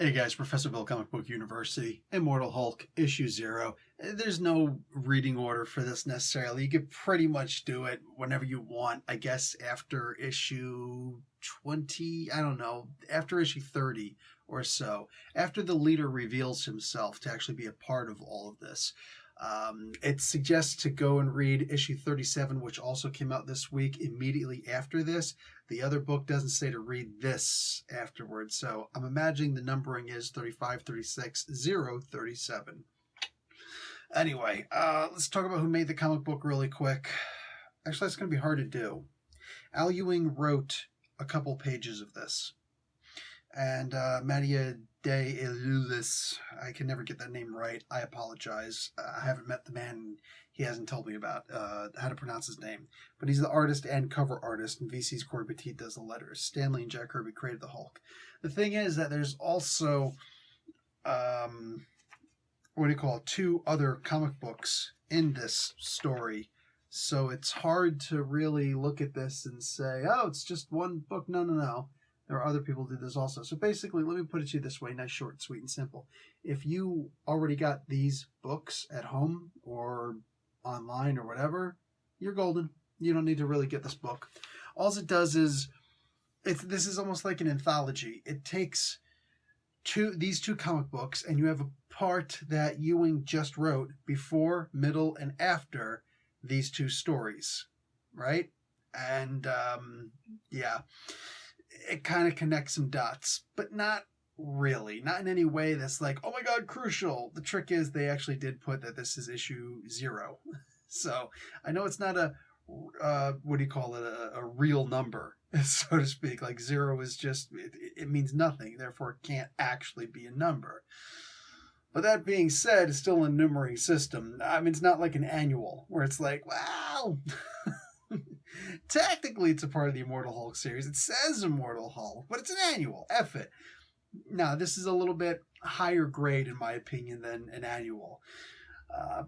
Hey guys, Professor Bill, Comic Book University, Immortal Hulk, issue 0. There's no reading order for this necessarily. You could pretty much do it whenever you want, I guess after issue 20, I don't know, after issue 30 or so, after the leader reveals himself to actually be a part of all of this. It suggests to go and read issue 37, which also came out this week, immediately after this. The other book doesn't say to read this afterwards, so I'm imagining the numbering is 35, 36, 0, 37. Anyway, let's talk about who made the comic book really quick. Actually, that's going to be hard to do. Al Ewing wrote a couple pages of this. And Mattia de Ilulis, I can never get that name right. I apologize. I haven't met the man. He hasn't told me about how to pronounce his name. But he's the artist and cover artist, and VC's Corey Petit does the letters. Stanley and Jack Kirby created the Hulk. The thing is that there's also, two other comic books in this story. So it's hard to really look at this and say, oh, it's just one book. No. There are other people who do this also. So basically, let me put it to you this way, nice, short, sweet, and simple. If you already got these books at home or online or whatever, you're golden. You don't need to really get this book. All it does is, this is almost like an anthology. It takes these two comic books, and you have a part that Ewing just wrote before, middle, and after these two stories, right? And, yeah. It kind of connects some dots, but not really. Not in any way that's like, oh my god, crucial. The trick is they actually did put that this is issue 0. So I know it's not a, a real number, so to speak. Like 0 is just, it means nothing. Therefore, it can't actually be a number. But that being said, it's still a numbering system. I mean, it's not like an annual where it's like, wow. Technically, it's a part of the Immortal Hulk series. It says Immortal Hulk, but it's an annual. F it. Now, this is a little bit higher grade, in my opinion, than an annual.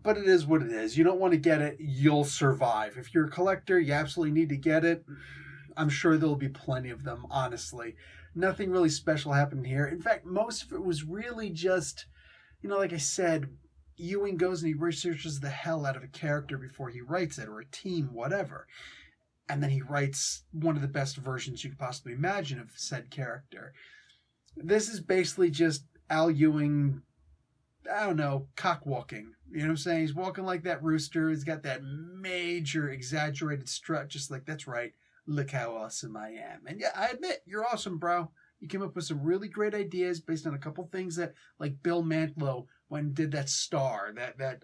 But it is what it is. You don't want to get it, you'll survive. If you're a collector, you absolutely need to get it. I'm sure there'll be plenty of them, honestly. Nothing really special happened here. In fact, most of it was really just, like I said, Ewing goes and he researches the hell out of a character before he writes it, or a team, whatever. And then he writes one of the best versions you could possibly imagine of said character. This is basically just Al Ewing, I don't know, cock-walking. You know what I'm saying? He's walking like that rooster. He's got that major, exaggerated strut, just like, that's right, look how awesome I am. And yeah, I admit, you're awesome, bro. You came up with some really great ideas based on a couple things that, like Bill Mantlo, when did that star, that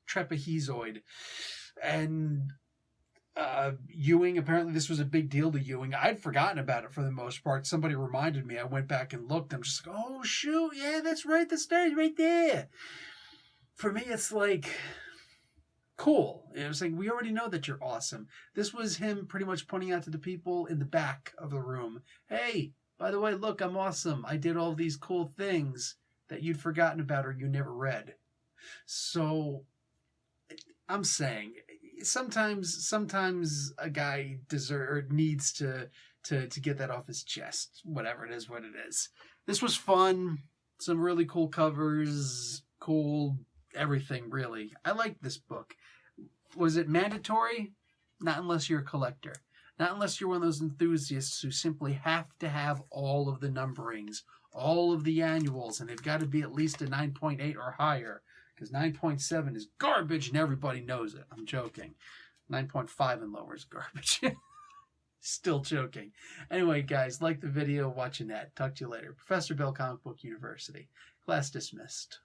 trapezoid. And Ewing, apparently this was a big deal to Ewing. I'd forgotten about it for the most part. Somebody reminded me. I went back and looked. I'm just like, oh, shoot. Yeah, that's right. The star's right there. For me, it's like, cool. You know what I'm saying? We already know that you're awesome. This was him pretty much pointing out to the people in the back of the room, hey, by the way, look, I'm awesome. I did all these cool things that you'd forgotten about or you never read. So I'm saying sometimes a guy needs to get that off his chest. Whatever it is, what it is. This was fun. Some really cool covers, cool everything, really. I liked this book. Was it mandatory? Not unless you're a collector. Not unless you're one of those enthusiasts who simply have to have all of the numberings, all of the annuals, and they've got to be at least a 9.8 or higher, because 9.7 is garbage and everybody knows it. I'm joking. 9.5 and lower is garbage. Still joking. Anyway, guys, like the video, watch your net. Talk to you later. Professor Bill, Comic Book University. Class dismissed.